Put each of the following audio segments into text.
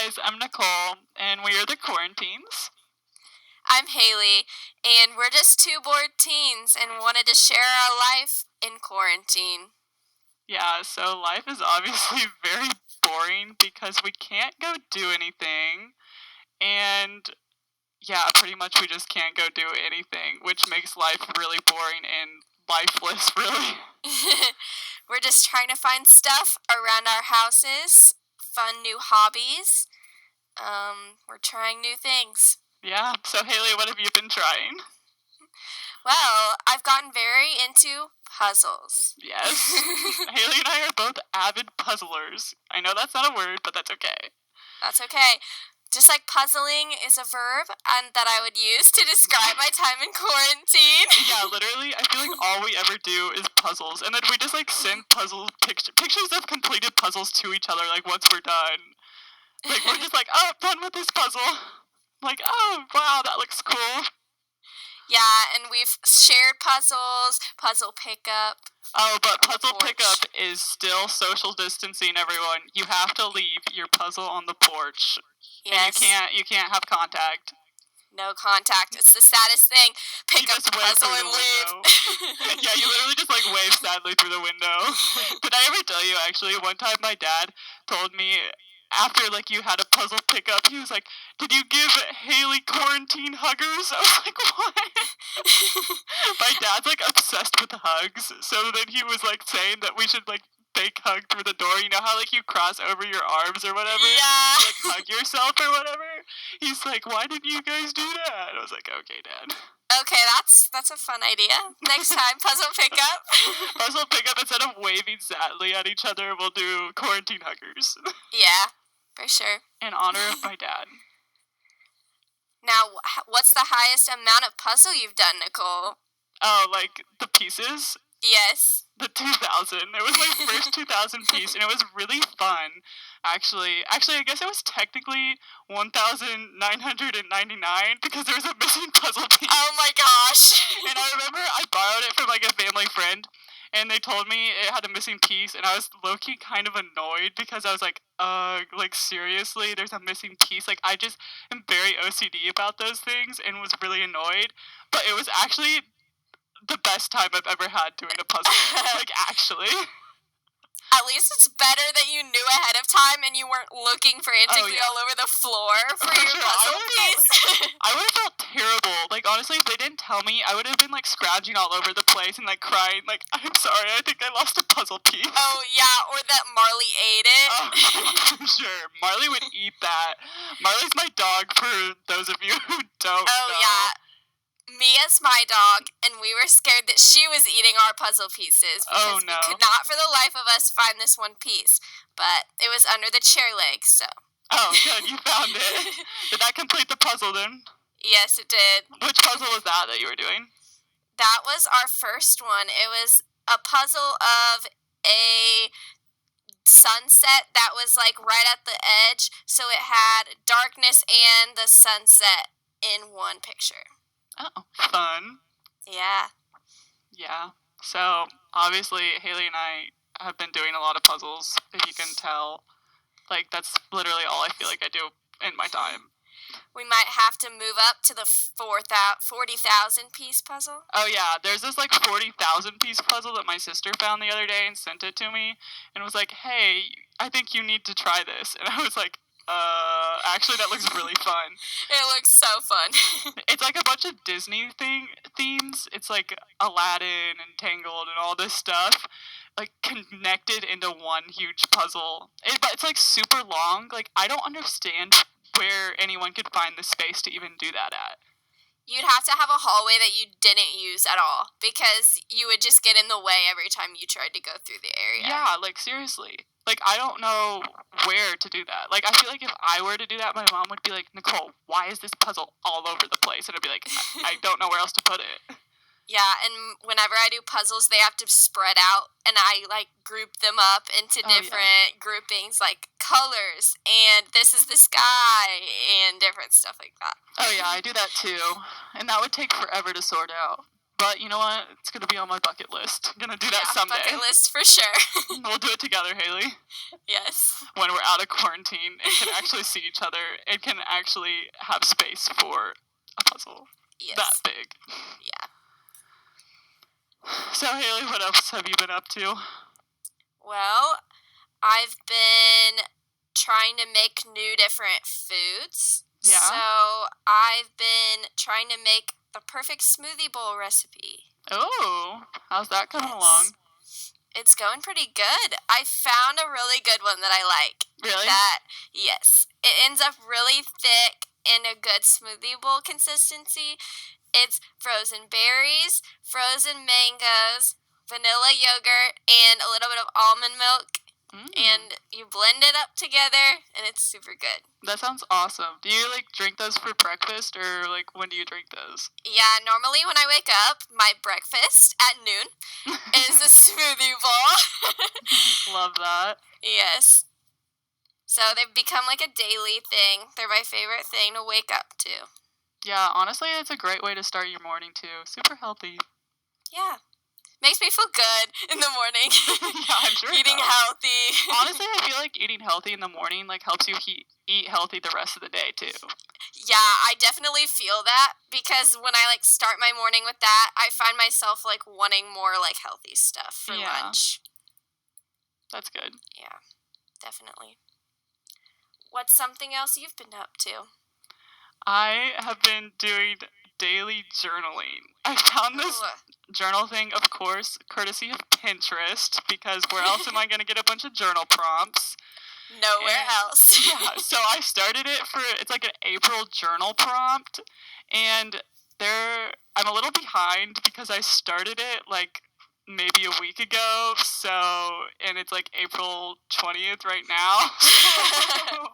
guys, I'm Nicole, and we are the Quaranteens. I'm Haley, and we're just two bored teens and wanted to share our life in quarantine. Yeah, so life is obviously very boring because we can't go do anything, and yeah, pretty much we just can't go do anything, which makes life really boring and lifeless, really. We're just trying to find stuff around our houses, fun new hobbies. We're trying new things. Yeah, so Haley, what have you been trying? Well, I've gotten very into puzzles. Yes. Haley and I are both avid puzzlers. I know that's not a word, but that's okay. That's okay. Just like puzzling is a verb and that I would use to describe my time in quarantine. Yeah, literally, I feel like all we ever do is puzzles. And then we just like send pictures of completed puzzles to each other like once we're done. Like we're just like, oh, done with this puzzle. Like, oh, wow, that looks cool. Yeah, and we've shared puzzles, puzzle pickup. Oh, but puzzle pickup is still social distancing, everyone. You have to leave your puzzle on the porch. Yes. And you can't have contact. No contact. It's the saddest thing. Pick up the puzzle and leave. Yeah, you literally just like wave sadly through the window. Did I ever tell you, actually, one time my dad told me, after like you had a puzzle pickup, he was like, "Did you give Haley quarantine huggers?" I was like, "What?" My dad's like obsessed with hugs, so then he was like saying that we should like fake hug through the door. You know how like you cross over your arms or whatever? Yeah. To, like hug yourself or whatever. He's like, "Why didn't you guys do that?" I was like, "Okay, Dad." Okay, that's a fun idea. Next time, puzzle pickup. Puzzle pickup, instead of waving sadly at each other, we'll do quarantine huggers. Yeah. For sure. In honor of my dad. Now, what's the highest amount of puzzle you've done, Nicole? Oh, like the pieces? Yes. The 2000. It was my first 2000 piece, and it was really fun. Actually, I guess it was technically 1,999 because there was a missing puzzle piece. Oh my gosh. And I remember I borrowed it from like a family friend, and they told me it had a missing piece, and I was low-key kind of annoyed because I was like seriously, there's a missing piece? Like, I just am very OCD about those things and was really annoyed, but it was actually the best time I've ever had doing a puzzle. Like, actually. At least it's better that you knew ahead of time and you weren't looking frantically all over the floor for your puzzle piece. I would have felt terrible. Like, honestly, if they didn't tell me, I would have been, like, scrounging all over the place and, like, crying. Like, I'm sorry, I think I lost a puzzle piece. Oh, yeah, or that Marley ate it. Oh, sure. Marley would eat that. Marley's my dog, for those of you who don't know. Oh, yeah. Mia's my dog, and we were scared that she was eating our puzzle pieces because we could not for the life of us find this one piece, but it was under the chair leg, so. Oh, good, you found it. Did that complete the puzzle then? Yes, it did. Which puzzle was that you were doing? That was our first one. It was a puzzle of a sunset that was like right at the edge, so it had darkness and the sunset in one picture. Oh, fun. Yeah. Yeah. So, obviously, Haley and I have been doing a lot of puzzles, if you can tell. Like, that's literally all I feel like I do in my time. We might have to move up to the 40,000 piece puzzle. Oh, yeah. There's this, like, 40,000 piece puzzle that my sister found the other day and sent it to me. And was like, hey, I think you need to try this. And I was like, actually, that looks really fun. It looks so fun. It's like a bunch of Disney themes. It's like Aladdin and Tangled and all this stuff, like connected into one huge puzzle. But it's like super long. Like, I don't understand where anyone could find the space to even do that at. You'd have to have a hallway that you didn't use at all because you would just get in the way every time you tried to go through the area. Yeah, like seriously. Like, I don't know where to do that. Like, I feel like if I were to do that, my mom would be like, Nicole, why is this puzzle all over the place? And I'd be like, I don't know where else to put it. Yeah, and whenever I do puzzles, they have to spread out, and I, like, group them up into different groupings, like colors, and this is the sky, and different stuff like that. Oh, yeah, I do that, too. And that would take forever to sort out. But you know what? It's going to be on my bucket list. I'm going to do that someday. Bucket list for sure. We'll do it together, Haley. Yes. When we're out of quarantine and can actually see each other and can actually have space for a puzzle that big. Yeah. So, Haley, what else have you been up to? Well, I've been trying to make new different foods. Yeah. So, I've been trying to make the perfect smoothie bowl recipe. Oh, how's that coming along? It's going pretty good. I found a really good one that I like. Really? Yes. It ends up really thick and a good smoothie bowl consistency. It's frozen berries, frozen mangoes, vanilla yogurt, and a little bit of almond milk. And you blend it up together, and it's super good. That sounds awesome. Do you, drink those for breakfast, or, when do you drink those? Yeah, normally when I wake up, my breakfast at noon is a smoothie bowl. Love that. Yes. So they've become like a daily thing. They're my favorite thing to wake up to. Yeah, honestly, it's a great way to start your morning, too. Super healthy. Yeah. Makes me feel good in the morning. Yeah, I'm sure. Eating healthy. Honestly, I feel like eating healthy in the morning helps you eat healthy the rest of the day too. Yeah, I definitely feel that because when I start my morning with that, I find myself wanting more healthy stuff for lunch. That's good. Yeah, definitely. What's something else you've been up to? I have been doing daily journaling. I found this journal thing, of course, courtesy of Pinterest, because where else am I going to get a bunch of journal prompts? Nowhere else. Yeah, so I started it it's like an April journal prompt, and I'm a little behind because I started it maybe a week ago, and it's April 20th right now. So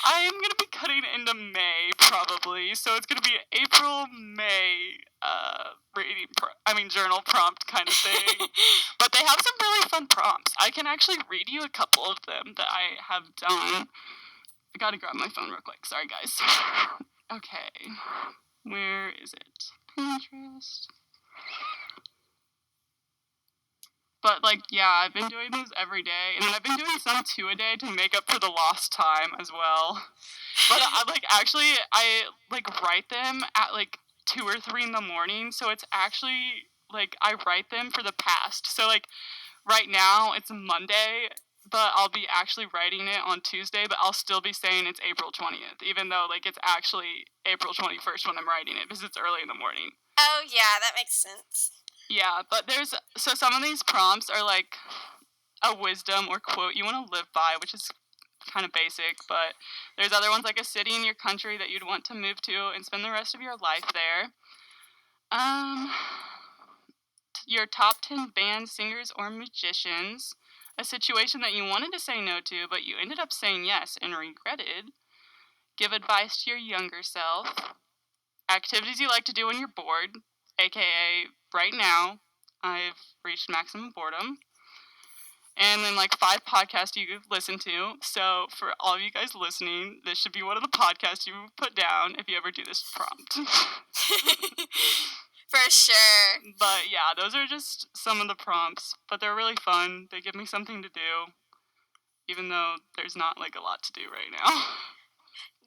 I'm going to be cutting into May probably, so it's going to be an April-May journal prompt kind of thing. But they have some really fun prompts. I can actually read you a couple of them that I have done. I gotta grab my phone real quick. Sorry, guys. Okay. Where is it? Pinterest. But, I've been doing those every day. And then I've been doing some 2 a day to make up for the lost time as well. But, I write them at, 2 or 3 in the morning. So it's actually, I write them for the past. So, right now, it's Monday, but I'll be actually writing it on Tuesday, but I'll still be saying it's April 20th, even though, it's actually April 21st when I'm writing it, because it's early in the morning. Oh, yeah, that makes sense. Yeah, but some of these prompts are, a wisdom or quote you want to live by, which is kind of basic, but there's other ones like a city in your country that you'd want to move to and spend the rest of your life there. Your top 10 band singers or magicians, a situation that you wanted to say no to, but you ended up saying yes and regretted. Give advice to your younger self. Activities you like to do when you're bored, aka right now, I've reached maximum boredom. And then 5 podcasts you listen to. So for all of you guys listening, this should be one of the podcasts you put down if you ever do this prompt. For sure. But yeah, those are just some of the prompts, but they're really fun. They give me something to do, even though there's not a lot to do right now.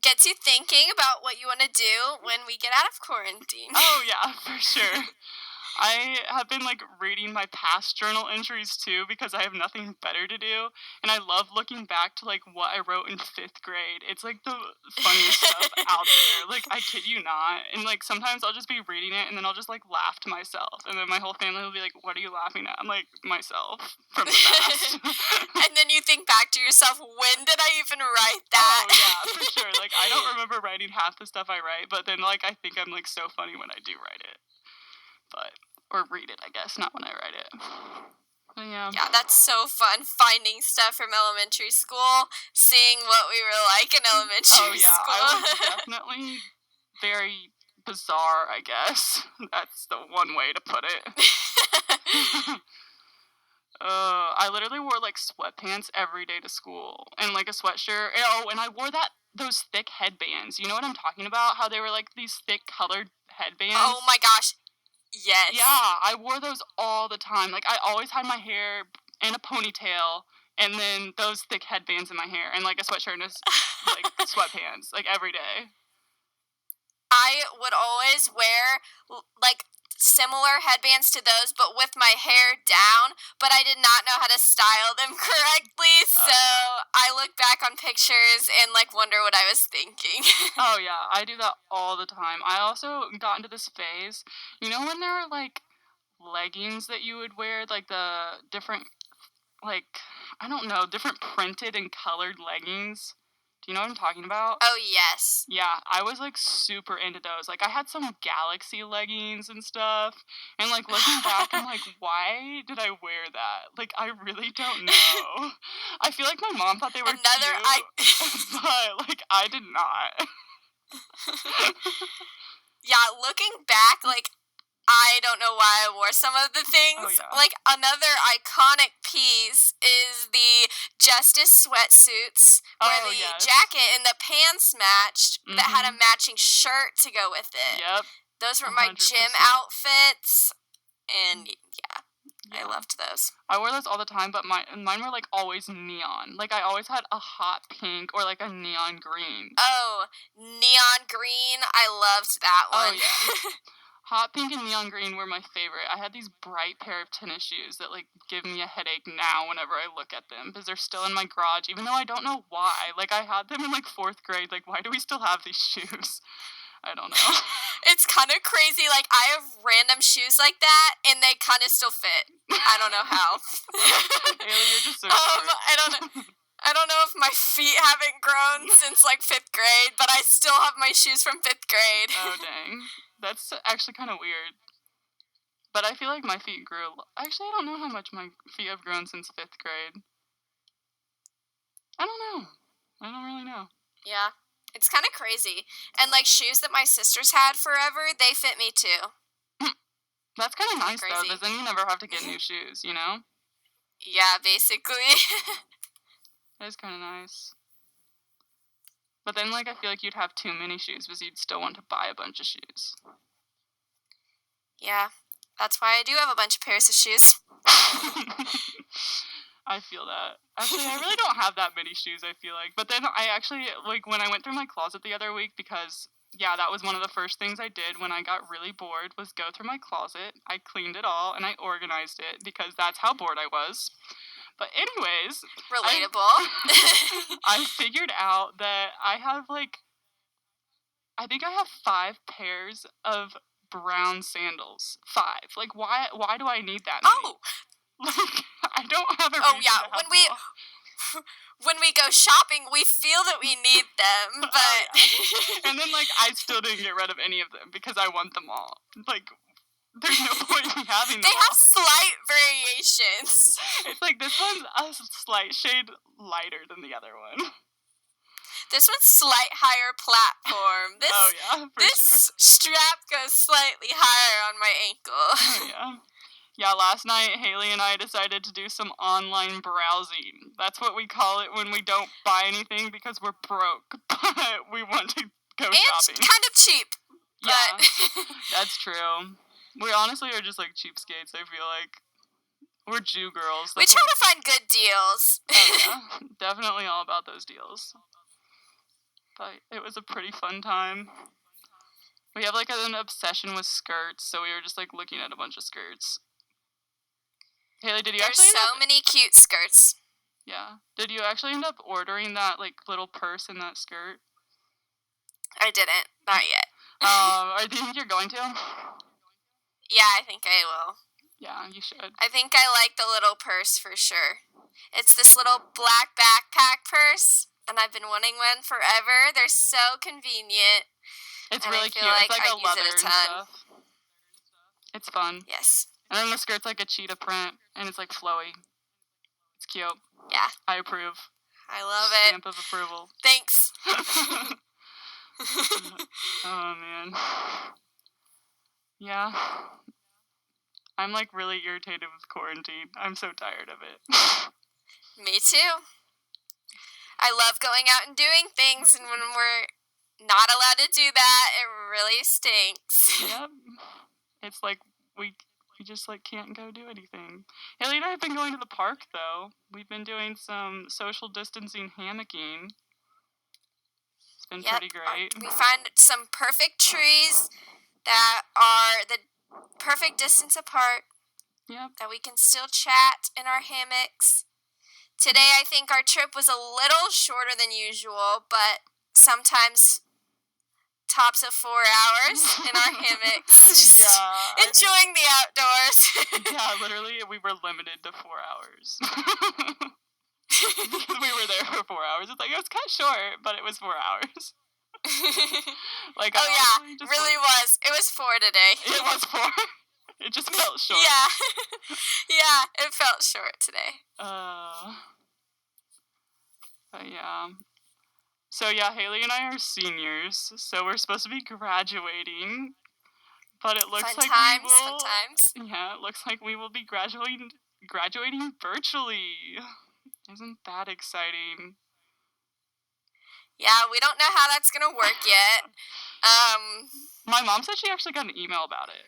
Gets you thinking about what you want to do when we get out of quarantine. Oh yeah, for sure. I have been reading my past journal entries too because I have nothing better to do, and I love looking back to what I wrote in 5th grade. It's the funniest stuff out there. I kid you not. And sometimes I'll just be reading it and then I'll just laugh to myself, and then my whole family will be like, "What are you laughing at?" I'm like, myself from the past. And then you think back to yourself, when did I even write that? Oh yeah, for sure. I don't remember writing half the stuff I write, but then I think I'm so funny when I do write it. Or read it, I guess, not when I write it. But yeah. Yeah, that's so fun, finding stuff from elementary school, seeing what we were like in elementary school. Oh yeah, I was definitely very bizarre, I guess. That's the one way to put it. I literally wore sweatpants every day to school, and a sweatshirt. Oh, and I wore those thick headbands. You know what I'm talking about? How they were these thick colored headbands? Oh my gosh. Yes. Yeah, I wore those all the time. Like, I always had my hair in a ponytail, and then those thick headbands in my hair, and, like, a sweatshirt and like, sweatpants, like, every day. I would always wear, like, similar headbands to those, but with my hair down, but I did not know how to style them correctly, so I look back on pictures and, like, wonder what I was thinking. Oh, yeah, I do that all the time. I also got into this phase, you know when there are, like, leggings that you would wear, like, the different, like, I don't know, different printed and colored leggings? Do you know what I'm talking about? Oh, yes. Yeah, I was, like, super into those. Like, I had some Galaxy leggings and stuff, and, like, looking back, I'm like, why did I wear that? Like, I really don't know. I feel like my mom thought they were cute, but, like, I did not. Yeah, looking back, like, I don't know why I wore some of the things. Oh, yeah. Like, another iconic piece is the Justice sweatsuits, where Oh, the yes. jacket and the pants matched, that had a matching shirt to go with it. Yep. Those were my 100%. gym outfits, and yeah, I loved those. I wore those all the time, but mine were, like, always neon. Like, I always had a hot pink or, like, a neon green. Oh, neon green. I loved that one. Oh, yeah. Hot pink and neon green were my favorite. I had these bright pair of tennis shoes that, like, give me a headache now whenever I look at them, because they're still in my garage, even though I don't know why. Like, I had them in, like, 4th grade. Like, why do we still have these shoes? I don't know. It's kind of crazy. Like, I have random shoes like that, and they kind of still fit. I don't know how. Haley, you're just so short. I don't know if my feet haven't grown since, like, 5th grade, but I still have my shoes from 5th grade. Oh, dang. That's actually kind of weird. But I feel like my feet grew. Actually, I don't know how much my feet have grown since 5th grade. I don't know. I don't really know. Yeah. It's kind of crazy. And, like, shoes that my sisters had forever, they fit me too. That's kind of nice, crazy. though, because then you never have to get new shoes, you know? Yeah, basically. That is kind of nice. But then, like, I feel like you'd have too many shoes because you'd still want to buy a bunch of shoes. Yeah, that's why I do have a bunch of pairs of shoes. I feel that. Actually, I really don't have that many shoes, I feel like. But then I actually, like, when I went through my closet the other week, because, yeah, that was one of the first things I did when I got really bored, was go through my closet. I cleaned it all, and I organized it, because that's how bored I was. But anyways. Relatable. I figured out that I have, like, I think I have 5 pairs of brown sandals. 5. Like, why do I need that many? Oh! Like, I don't have a reason to have when we go shopping, we feel that we need them, but... Oh, yeah. And then, like, I still didn't get rid of any of them because I want them all. Like, there's no point in having them They have all. slight variations. It's like, this one's a slight shade lighter than the other one. This one's slight higher platform. This strap goes slightly higher on my ankle. Oh, yeah. Yeah, last night, Haley and I decided to do some online browsing. That's what we call it when we don't buy anything because we're broke, but we want to go shopping. And kind of cheap. Yeah, that's true. We honestly are just, like, cheapskates, I feel like. We're Jew girls. We try to find good deals. Oh, yeah. Definitely all about those deals. But it was a pretty fun time. We have, like, an obsession with skirts, so we were just, like, looking at a bunch of skirts. Haley, did you actually There's so many cute skirts. Yeah. Did you actually end up ordering that, like, little purse in that skirt? I didn't. Not yet. Do you think you're going to? Yeah, I think I will. Yeah, you should. I think I like the little purse for sure. It's this little black backpack purse, and I've been wanting one forever. They're so convenient. It's really cute. It's like a leather and stuff. It's fun. Yes. And then the skirt's like a cheetah print, and it's like flowy. It's cute. Yeah. I approve. I love it. Stamp of approval. Thanks. Oh, man. Yeah. I'm, like, really irritated with quarantine. I'm so tired of it. Me too. I love going out and doing things, and when we're not allowed to do that, it really stinks. Yep. It's like we just like can't go do anything. Haley and I have been going to the park though. We've been doing some social distancing hammocking. It's been pretty great. We find some perfect trees that are the perfect distance apart. Yep. That we can still chat in our hammocks. Today, I think our trip was a little shorter than usual, but sometimes tops of 4 hours in our hammocks, just enjoying the outdoors. Yeah, literally, we were limited to 4 hours. Because we were there for 4 hours. It's like, it was kind of short, but it was 4 hours. Like, really was. It was 4 today. It was 4. It just felt short. Yeah. Yeah, it felt short today. But yeah. So yeah, Haley and I are seniors, so we're supposed to be graduating. But it looks fun times. Yeah, it looks like we will be graduating virtually. Isn't that exciting? Yeah, we don't know how that's gonna work yet. My mom said she actually got an email about it.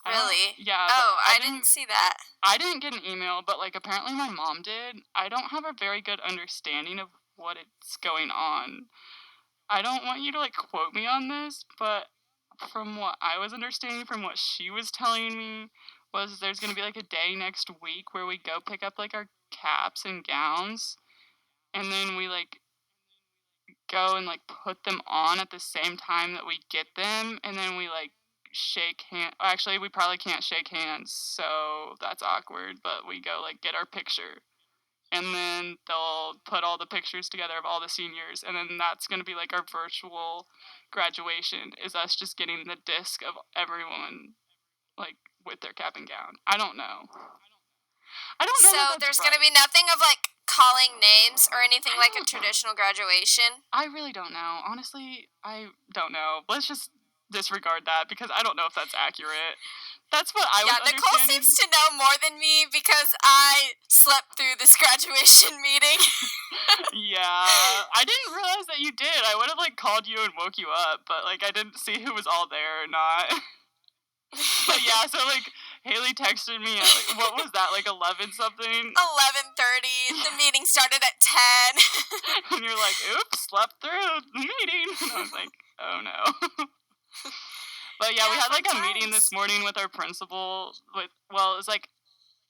Really? Yeah. Oh, I didn't see that. I didn't get an email, but like apparently my mom did. I don't have a very good understanding of what it's going on. I don't want you to like quote me on this, but from what I was understanding from what she was telling me was there's going to be like a day next week where we go pick up like our caps and gowns and then we like go and like put them on at the same time that we get them and then we like shake hands. Actually, we probably can't shake hands, so that's awkward, but we go like get our picture. And then they'll put all the pictures together of all the seniors, and then that's going to be like our virtual graduation, is us just getting the disc of everyone like with their cap and gown. I don't know. So there's going to be nothing of like calling names or anything like a traditional graduation? I really don't know. Honestly, I don't know. Let's just disregard that because I don't know if that's accurate. That's what I was understanding. Yeah, Nicole seems to know more than me because I slept through this graduation meeting. Yeah, I didn't realize that you did. I would have like called you and woke you up, but like I didn't see who was all there or not. But yeah, so like Haley texted me at like, what was that, like 11 something? 11:30. The meeting started at 10. And you're like, oops, slept through the meeting. And I was like, oh no. But yeah, we had like a meeting this morning with our principal. It was like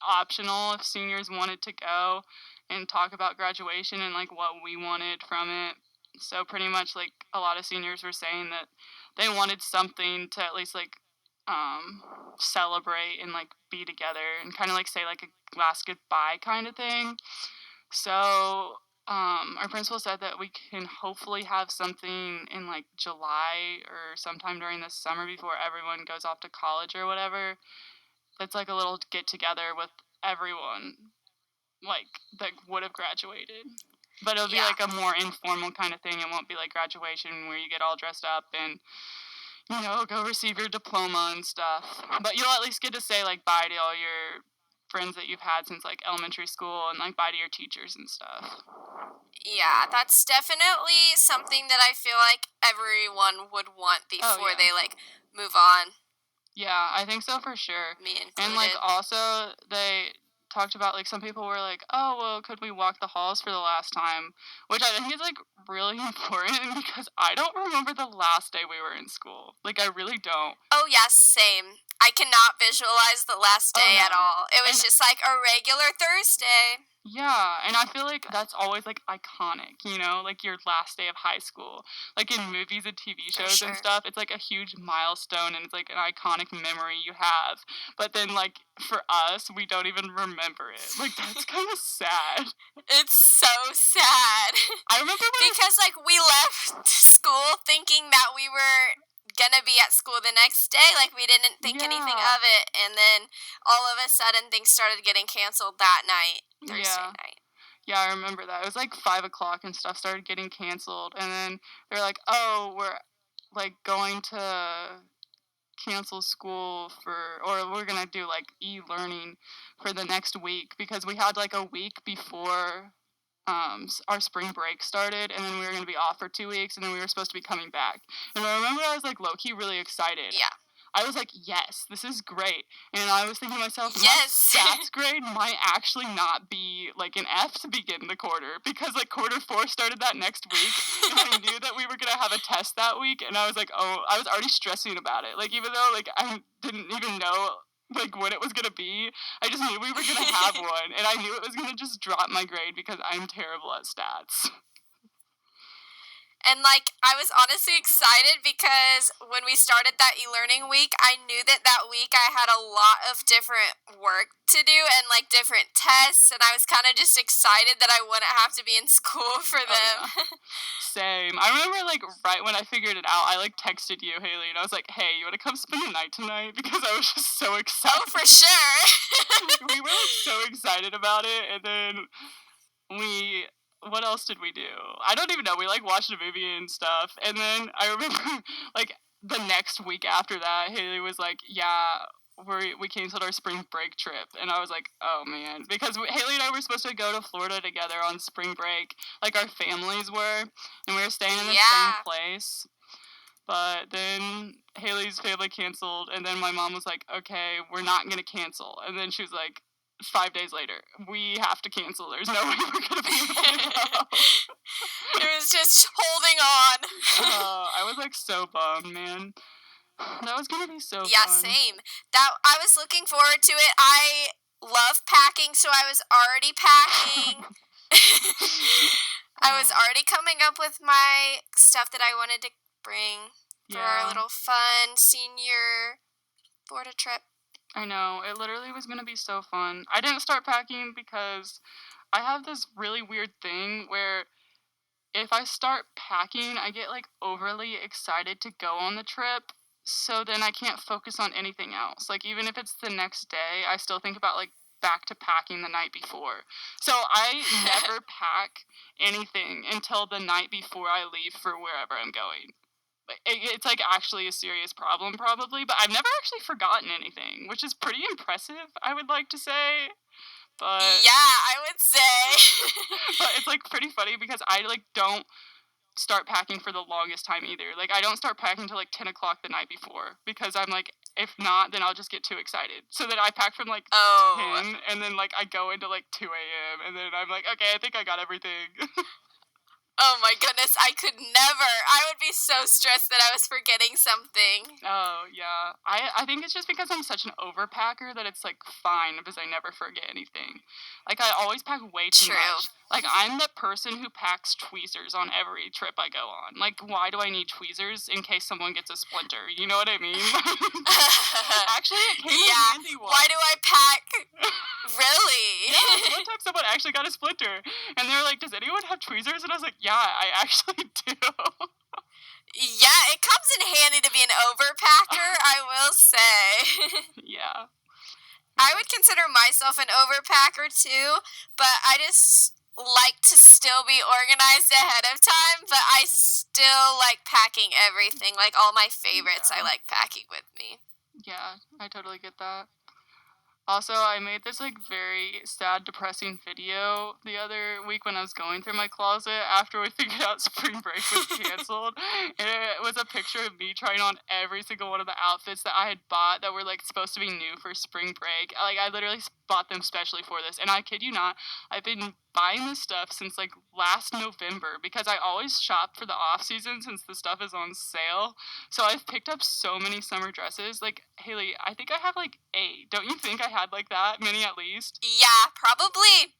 optional if seniors wanted to go and talk about graduation and like what we wanted from it. So pretty much like a lot of seniors were saying that they wanted something to at least like celebrate and like be together and kind of like say like a last goodbye kind of thing. So our principal said that we can hopefully have something in like July or sometime during the summer before everyone goes off to college or whatever. That's like a little get together with everyone like that would have graduated. But it'll be like a more informal kind of thing. It won't be like graduation where you get all dressed up and, you know, go receive your diploma and stuff. But you'll at least get to say like bye to all your friends that you've had since like elementary school and like bye to your teachers and stuff. Yeah, that's definitely something that I feel like everyone would want before they like move on. Yeah, I think so for sure. Me included. And like also they talked about like some people were like, oh well, could we walk the halls for the last time? Which I think is like really important because I don't remember the last day we were in school. Like I really don't. Oh yes, same. I cannot visualize the last day at all. It was just like a regular Thursday. Yeah, and I feel like that's always like iconic, you know, like your last day of high school. Like in movies and TV shows and stuff, it's like a huge milestone and it's like an iconic memory you have. But then like for us, we don't even remember it. Like that's kind of sad. It's so sad. I remember because like we left school thinking that we were gonna be at school the next day, like we didn't think anything of it, and then all of a sudden things started getting canceled that night, Thursday night. Yeah, I remember that. It was like 5 o'clock and stuff started getting canceled, and then they're like, oh, we're like going to cancel school or we're gonna do like e-learning for the next week because we had like a week before our spring break started, and then we were going to be off for 2 weeks, and then we were supposed to be coming back. And I remember I was like low-key really excited. Yeah. I was like, yes, this is great. And I was thinking to myself, Yes. my stats grade might actually not be like an F to begin the quarter, because like quarter 4 started that next week, and I knew that we were going to have a test that week, and I was like, oh, I was already stressing about it. Like, even though like I didn't even know like what it was going to be, I just knew we were going to have one, and I knew it was going to just drop my grade because I'm terrible at stats. And, like, I was honestly excited because when we started that e-learning week, I knew that week I had a lot of different work to do and, like, different tests, and I was kind of just excited that I wouldn't have to be in school for them. Oh, yeah. Same. I remember, like, right when I figured it out, I, like, texted you, Haley, and I was like, hey, you want to come spend the night tonight? Because I was just so excited. Oh, for sure. We were, like, so excited about it, and then what else did we do? I don't even know. We, like, watched a movie and stuff, and then I remember, like, the next week after that, Haley was like, yeah, we canceled our spring break trip, and I was like, oh man, because Haley and I were supposed to go to Florida together on spring break, like our families were, and we were staying in the same place. But then Haley's family canceled, and then my mom was like, okay, we're not gonna cancel, and then she was like, 5 days later, we have to cancel. There's no way we're gonna be able to go. It was just holding on. I was like so bummed, man. That was gonna be so yeah, fun. Same. I was looking forward to it. I love packing, so I was already packing. I was already coming up with my stuff that I wanted to bring for our little fun senior Florida trip. I know. It literally was gonna be so fun. I didn't start packing because I have this really weird thing where if I start packing, I get like overly excited to go on the trip. So then I can't focus on anything else. Like, even if it's the next day, I still think about like back to packing the night before. So I never pack anything until the night before I leave for wherever I'm going. It's like actually a serious problem probably, but I've never actually forgotten anything, which is pretty impressive, I would like to say. But yeah, I would say. but it's like pretty funny because I like don't start packing for the longest time either. Like, I don't start packing till like 10 o'clock the night before, because I'm like, if not, then I'll just get too excited. So then I pack from like 10, and then like I go into like 2 a.m. and then I'm like, okay, I think I got everything. Oh my goodness, I could never. I would be so stressed that I was forgetting something. Oh, yeah. I think it's just because I'm such an overpacker that it's, like, fine because I never forget anything. Like, I always pack way too much. Like, I'm the person who packs tweezers on every trip I go on. Like, why do I need tweezers in case someone gets a splinter? You know what I mean? Actually, it came in handy once. Why do I pack? Really? Yeah, one time someone actually got a splinter, and they were like, does anyone have tweezers? And I was like, yeah, I actually do. Yeah, it comes in handy to be an overpacker, I will say. Yeah. I would consider myself an overpacker too, but I just like to still be organized ahead of time, but I still like packing everything. Like all my favorites, I like packing with me. Yeah, I totally get that. Also, I made this like very sad, depressing video the other week when I was going through my closet after we figured out spring break was canceled. It was a picture of me trying on every single one of the outfits that I had bought that were like supposed to be new for spring break. Like, I literally bought them specially for this, and I kid you not, I've been buying this stuff since like last November because I always shop for the off season since the stuff is on sale. So I've picked up so many summer dresses. Like, Haley, I think I have like 8. Don't you think I had like that many at least? Yeah, probably.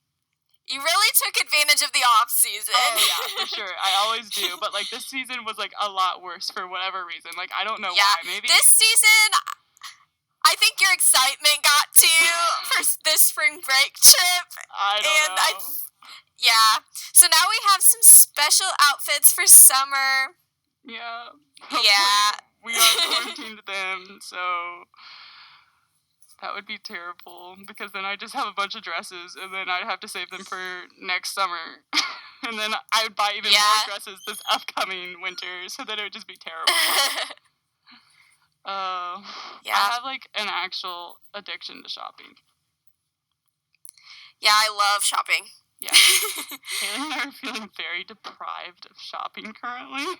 You really took advantage of the off season. Oh yeah, for sure. I always do. But like this season was like a lot worse for whatever reason. Like, I don't know why. Maybe this season, I think your excitement got to you for this spring break trip. I don't know. Yeah. So now we have some special outfits for summer. Yeah. Yeah. We are quarantined then, so that would be terrible because then I just have a bunch of dresses and then I'd have to save them for next summer. And then I would buy even more dresses this upcoming winter, so that it would just be terrible. I have like an actual addiction to shopping. Yeah, I love shopping. Yeah. Haley and I are feeling very deprived of shopping currently.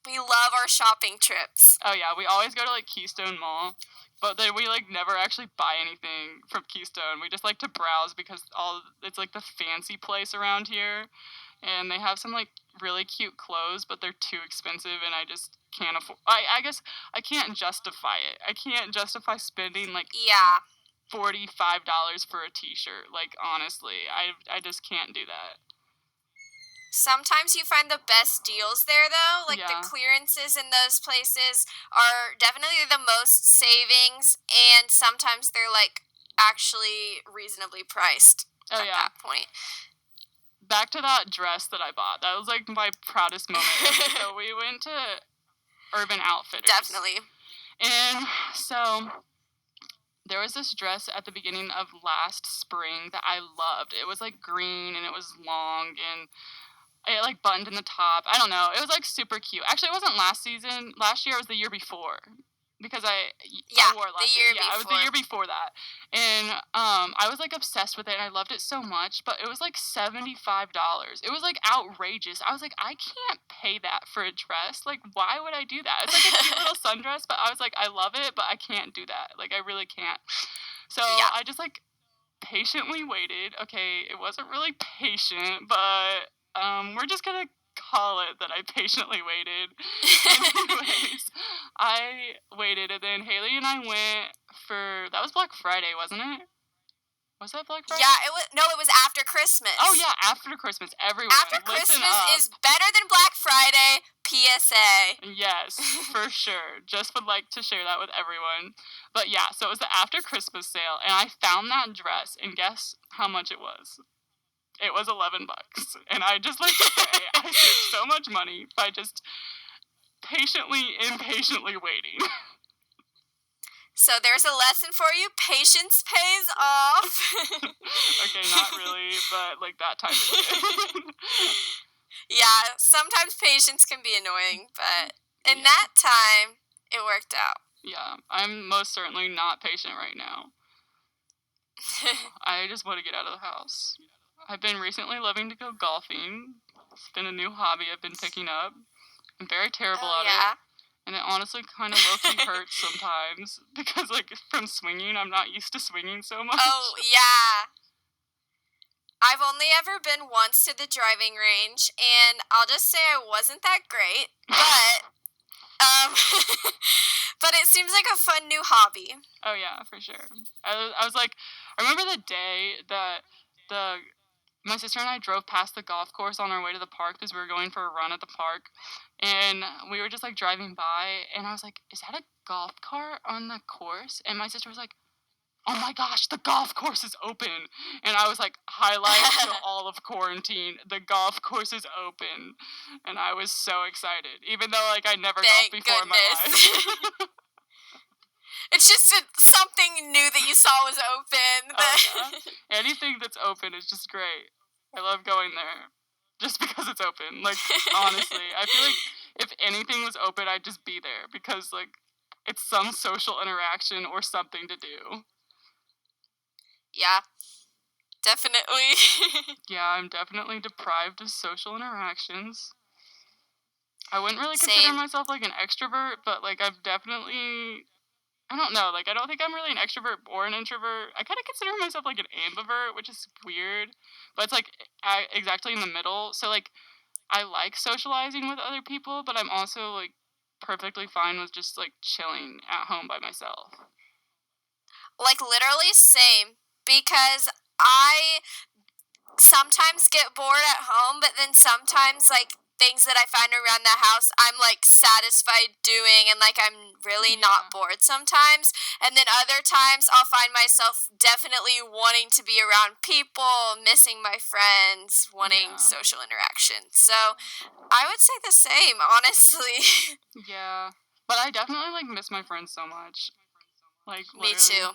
We love our shopping trips. Oh yeah, we always go to like Keystone Mall, but then we like never actually buy anything from Keystone. We just like to browse because it's like the fancy place around here, and they have some like really cute clothes, but they're too expensive, and I just can't afford. I guess I can't justify it. I can't justify spending like $45 for a T-shirt. Like honestly, I just can't do that. Sometimes you find the best deals there, though. Like, Yeah. the clearances in those places are definitely the most savings, and sometimes they're, like, actually reasonably priced at that point. Back to that dress that I bought. That was, like, my proudest moment. Okay, so we went to Urban Outfitters. Definitely. And so there was this dress at the beginning of last spring that I loved. It was, like, green, and it was long, and it, like, buttoned in the top. I don't know. It was, like, super cute. Actually, it wasn't last season. Last year, it was the year before. Because I wore it last year. Yeah, it was the year before that. And I was, like, obsessed with it, and I loved it so much. But it was, like, $75. It was, like, outrageous. I was like, I can't pay that for a dress. Like, why would I do that? It's, like, a cute little sundress, but I was like, I love it, but I can't do that. Like, I really can't. So I just, like, patiently waited. Okay, it wasn't really patient, but we're just gonna call it that I patiently waited. Anyways, I waited, and then Haley and I went that was Black Friday, wasn't it? Was that Black Friday? Yeah, it was after Christmas. Oh yeah, after Christmas, everyone. After Christmas is better than Black Friday, PSA. Yes, for sure. Just would like to share that with everyone. But yeah, so it was the after Christmas sale, and I found that dress, and guess how much it was? It was $11, and I just like to say I saved so much money by just impatiently waiting. So there's a lesson for you. Patience pays off. Okay, not really, but like that time of day. Yeah, sometimes patience can be annoying, but in that time, it worked out. Yeah, I'm most certainly not patient right now. I just want to get out of the house. I've been recently loving to go golfing. It's been a new hobby I've been picking up. I'm very terrible at it. And it honestly kind of low-key hurts sometimes because, like, from swinging, I'm not used to swinging so much. Oh, yeah. I've only ever been once to the driving range, and I'll just say I wasn't that great, but, but it seems like a fun new hobby. Oh, yeah, for sure. I was like, I remember the day that my sister and I drove past the golf course on our way to the park because we were going for a run at the park. And we were just, like, driving by, and I was like, is that a golf cart on the course? And my sister was like, oh my gosh, the golf course is open. And I was like, highlight to all of quarantine, the golf course is open. And I was so excited, even though, like, I never golfed before in my life. It's just something new that you saw was open. Oh, yeah. Anything that's open is just great. I love going there. Just because it's open. Like, honestly, I feel like if anything was open, I'd just be there. Because, like, it's some social interaction or something to do. Yeah. Definitely. Yeah, I'm definitely deprived of social interactions. I wouldn't really consider myself, like, an extrovert, but, like, I've definitely... I don't know, like, I don't think I'm really an extrovert or an introvert. I kind of consider myself, like, an ambivert, which is weird, but it's, like, exactly in the middle. So, like, I like socializing with other people, but I'm also, like, perfectly fine with just, like, chilling at home by myself. Like, literally same, because I sometimes get bored at home, but then sometimes, like, things that I find around the house, I'm, like, satisfied doing, and, like, I'm really not bored sometimes. And then other times, I'll find myself definitely wanting to be around people, missing my friends, wanting social interaction. So, I would say the same, honestly. Yeah, but I definitely, like, miss my friends so much. Like, literally. Me too.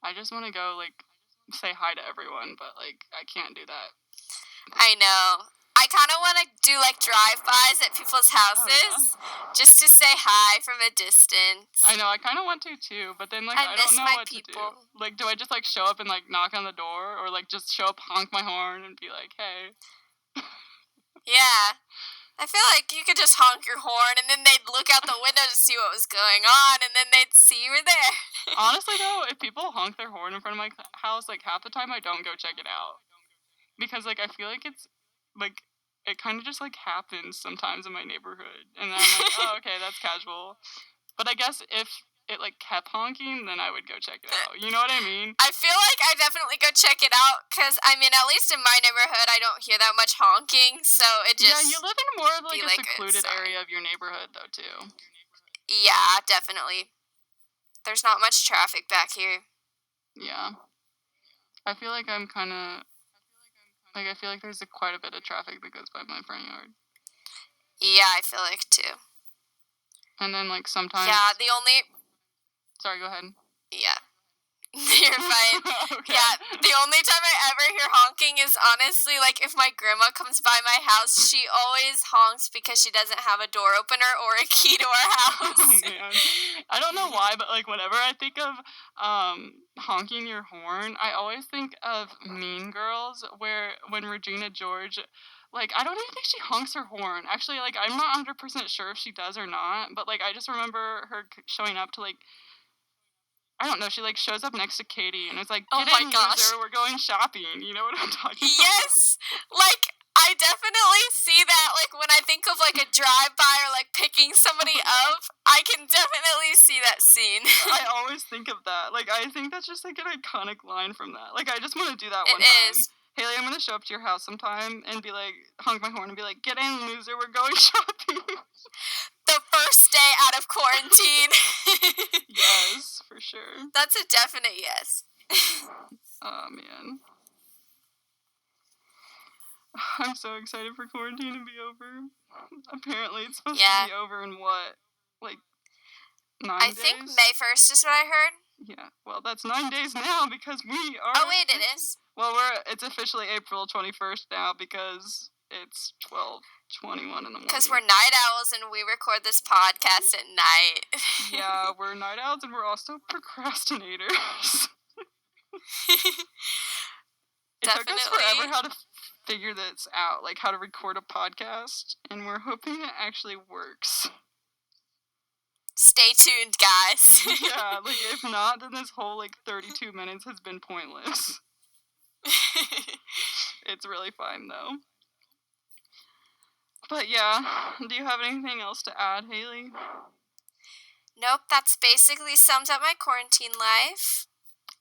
I just want to go, like, say hi to everyone, but, like, I can't do that. I know. I kind of want to do, like, drive-bys at people's houses, just to say hi from a distance. I know, I kind of want to, too, but then, like, I don't know what to do. Like, do I just, like, show up and, like, knock on the door, or, like, just show up, honk my horn, and be like, hey? Yeah. I feel like you could just honk your horn, and then they'd look out the window to see what was going on, and then they'd see you were there. Honestly, though, if people honk their horn in front of my house, like, half the time I don't go check it out. Because, like, I feel like it's, like, it kind of just, like, happens sometimes in my neighborhood. And then I'm like, oh, okay, that's casual. But I guess if it, like, kept honking, then I would go check it out. You know what I mean? I feel like I definitely go check it out, because, I mean, at least in my neighborhood, I don't hear that much honking, so it just... Yeah, you live in more of, like, a like secluded area of your neighborhood, though, too. Yeah, definitely. There's not much traffic back here. Yeah. I feel like I'm kind of... Like, I feel like there's quite a bit of traffic that goes by my front yard. Yeah, I feel like, too. And then, like, sometimes... Yeah, the only... Sorry, go ahead. Yeah. You're fine. Okay. Yeah, the only time I ever hear honking is honestly, like, if my grandma comes by my house, she always honks because she doesn't have a door opener or a key to our house. Oh, man. I don't know why, but, like, whenever I think of honking your horn, I always think of Mean Girls, where when Regina George... Like, I don't even think she honks her horn. Actually, like, I'm not 100% sure if she does or not, but, like, I just remember her showing up to, like, I don't know, she, like, shows up next to Katie, and it's like, Oh get my in, gosh. loser, we're going shopping. You know what I'm talking about? Yes! Like, I definitely see that, like, when I think of, like, a drive-by or, like, picking somebody up, I can definitely see that scene. I always think of that. Like, I think that's just, like, an iconic line from that. Like, I just want to do that one time. It is. Haley, I'm going to show up to your house sometime and be like, honk my horn and be like, get in, loser, we're going shopping. The first day out of quarantine. Yes, for sure. That's a definite yes. Oh, man. I'm so excited for quarantine to be over. Apparently, it's supposed to be over in what? Like, 9 days? I think May 1st is what I heard. Yeah, well, that's 9 days now because we are... Oh, wait, it is? Well, it's officially April 21st now because it's 12:21 in the morning. Because we're night owls and we record this podcast at night. Yeah, we're night owls and we're also procrastinators. It took us forever how to figure this out, like how to record a podcast, and we're hoping it actually works. Stay tuned, guys. Yeah, like if not, then this whole like 32 minutes has been pointless. It's really fine though. But yeah, do you have anything else to add, Haley? Nope, that's basically sums up my quarantine life.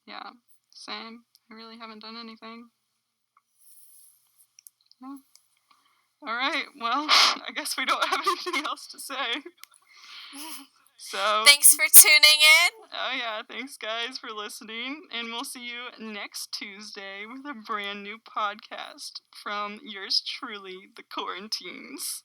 Yeah, same. I really haven't done anything. Yeah. Alright, well, I guess we don't have anything else to say. So thanks for tuning in. Oh yeah, thanks guys for listening, and we'll see you next Tuesday with a brand new podcast from yours truly, the Quaranteens.